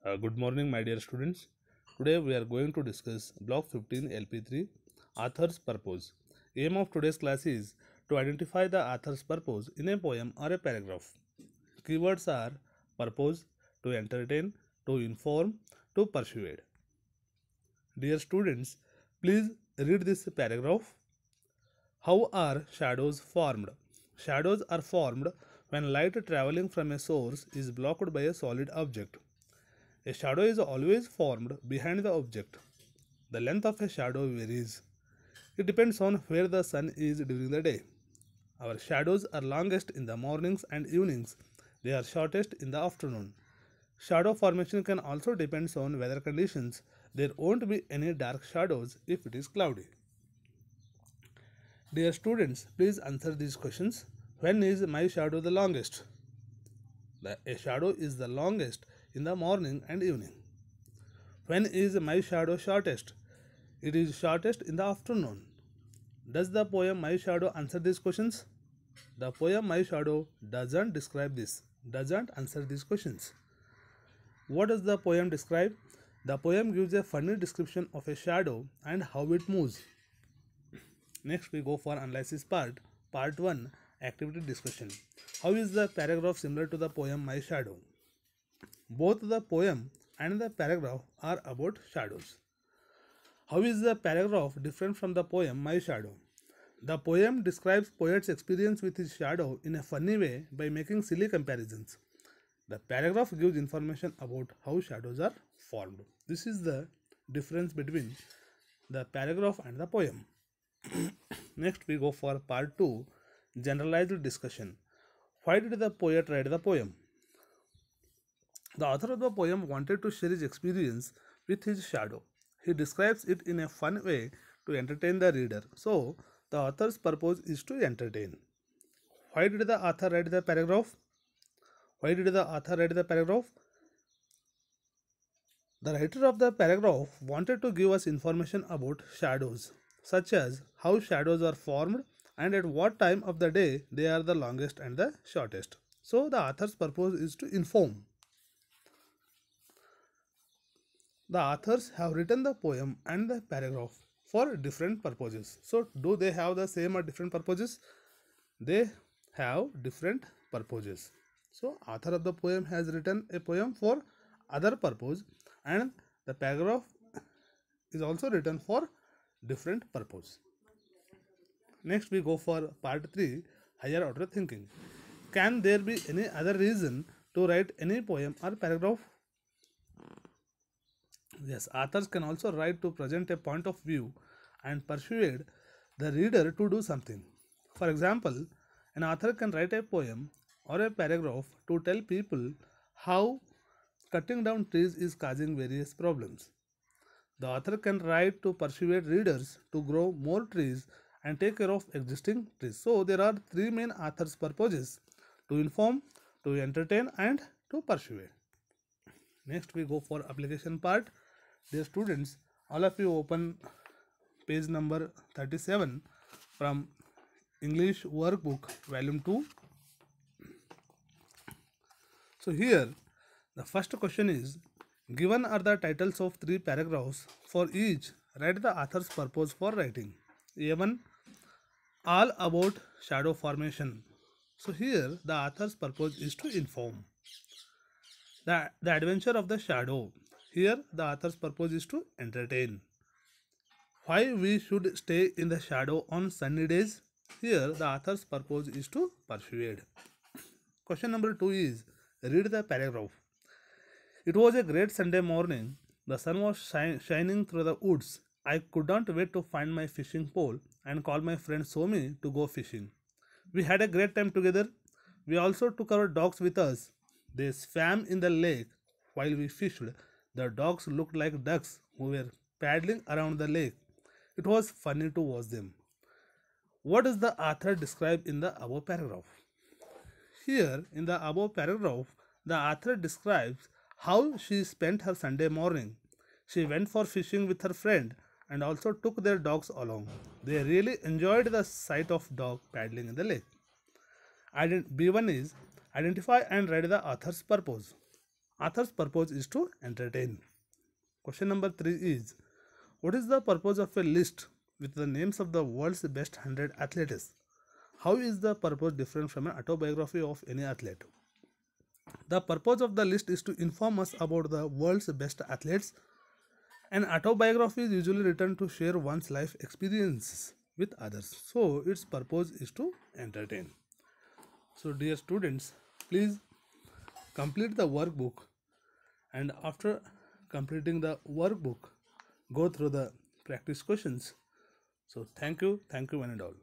Good morning, my dear students. Today we are going to discuss Block 15 LP3 Author's Purpose. Aim of today's class is to identify the author's purpose in a poem or a paragraph. Keywords are purpose, to entertain, to inform, to persuade. Dear students, please read this paragraph. How are shadows formed? Shadows are formed when light traveling from a source is blocked by a solid object. A shadow is always formed behind the object. The length of a shadow varies. It depends on where the sun is during the day. Our shadows are longest in the mornings and evenings. They are shortest in the afternoon. Shadow formation can also depend on weather conditions. There won't be any dark shadows if it is cloudy. Dear students, please answer these questions. When is my shadow the longest? A shadow is the longest in the morning and evening. When is my shadow shortest? It is shortest in the afternoon. Does the poem My Shadow answer these questions? The poem My Shadow doesn't describe this, doesn't answer these questions. What does the poem describe? The poem gives a funny description of a shadow and how it moves. Next we go for analysis part. Part 1, activity discussion. How is the paragraph similar to the poem My Shadow? Both the poem and the paragraph are about shadows. How is the paragraph different from the poem My Shadow? The poem describes poet's experience with his shadow in a funny way by making silly comparisons. The paragraph gives information about how shadows are formed. This is the difference between the paragraph and the poem. Next we go for part 2, generalized discussion. Why did the poet write the poem? The author of the poem wanted to share his experience with his shadow. He describes it in a fun way to entertain the reader. So, the author's purpose is to entertain. Why did the author write the paragraph? Why did the author write the paragraph? The writer of the paragraph wanted to give us information about shadows, such as how shadows are formed and at what time of the day they are the longest and the shortest. So, the author's purpose is to inform. The authors have written the poem and the paragraph for different purposes. So, do they have the same or different purposes? They have different purposes. So, author of the poem has written a poem for other purpose and the paragraph is also written for different purpose. Next we go for part 3, higher order thinking. Can there be any other reason to write any poem or paragraph? Yes, authors can also write to present a point of view and persuade the reader to do something. For example, an author can write a poem or a paragraph to tell people how cutting down trees is causing various problems. The author can write to persuade readers to grow more trees and take care of existing trees. So, there are three main author's purposes: to inform, to entertain, and to persuade. Next, we go for application part. Dear students, all of you open page number 37 from English workbook volume 2. So here the first question is, given are the titles of three paragraphs. For each, write the author's purpose for writing. A1, all about shadow formation. So here the author's purpose is to inform. The adventure of the shadow. Here the author's purpose is to entertain. Why we should stay in the shadow on sunny days. Here the author's purpose is to persuade. Question number 2 is, read the paragraph. It was a great Sunday morning. The sun was shining through the woods. I could not wait to find my fishing pole and call my friend Somi to go fishing. We had a great time together. We also took our dogs with us. They swam in the lake while we fished. The dogs looked like ducks who were paddling around the lake. It was funny to watch them. What does the author describe in the above paragraph? Here, in the above paragraph, the author describes how she spent her Sunday morning. She went for fishing with her friend and also took their dogs along. They really enjoyed the sight of dog paddling in the lake. B1 is, identify and write the author's purpose. Author's purpose is to entertain. Question number 3 is, what is the purpose of a list with the names of the world's best 100 athletes? How is the purpose different from an autobiography of any athlete? The purpose of the list is to inform us about the world's best athletes. An autobiography is usually written to share one's life experiences with others. So its purpose is to entertain. So dear students, please complete the workbook, and after completing the workbook, go through the practice questions. So thank you one and all.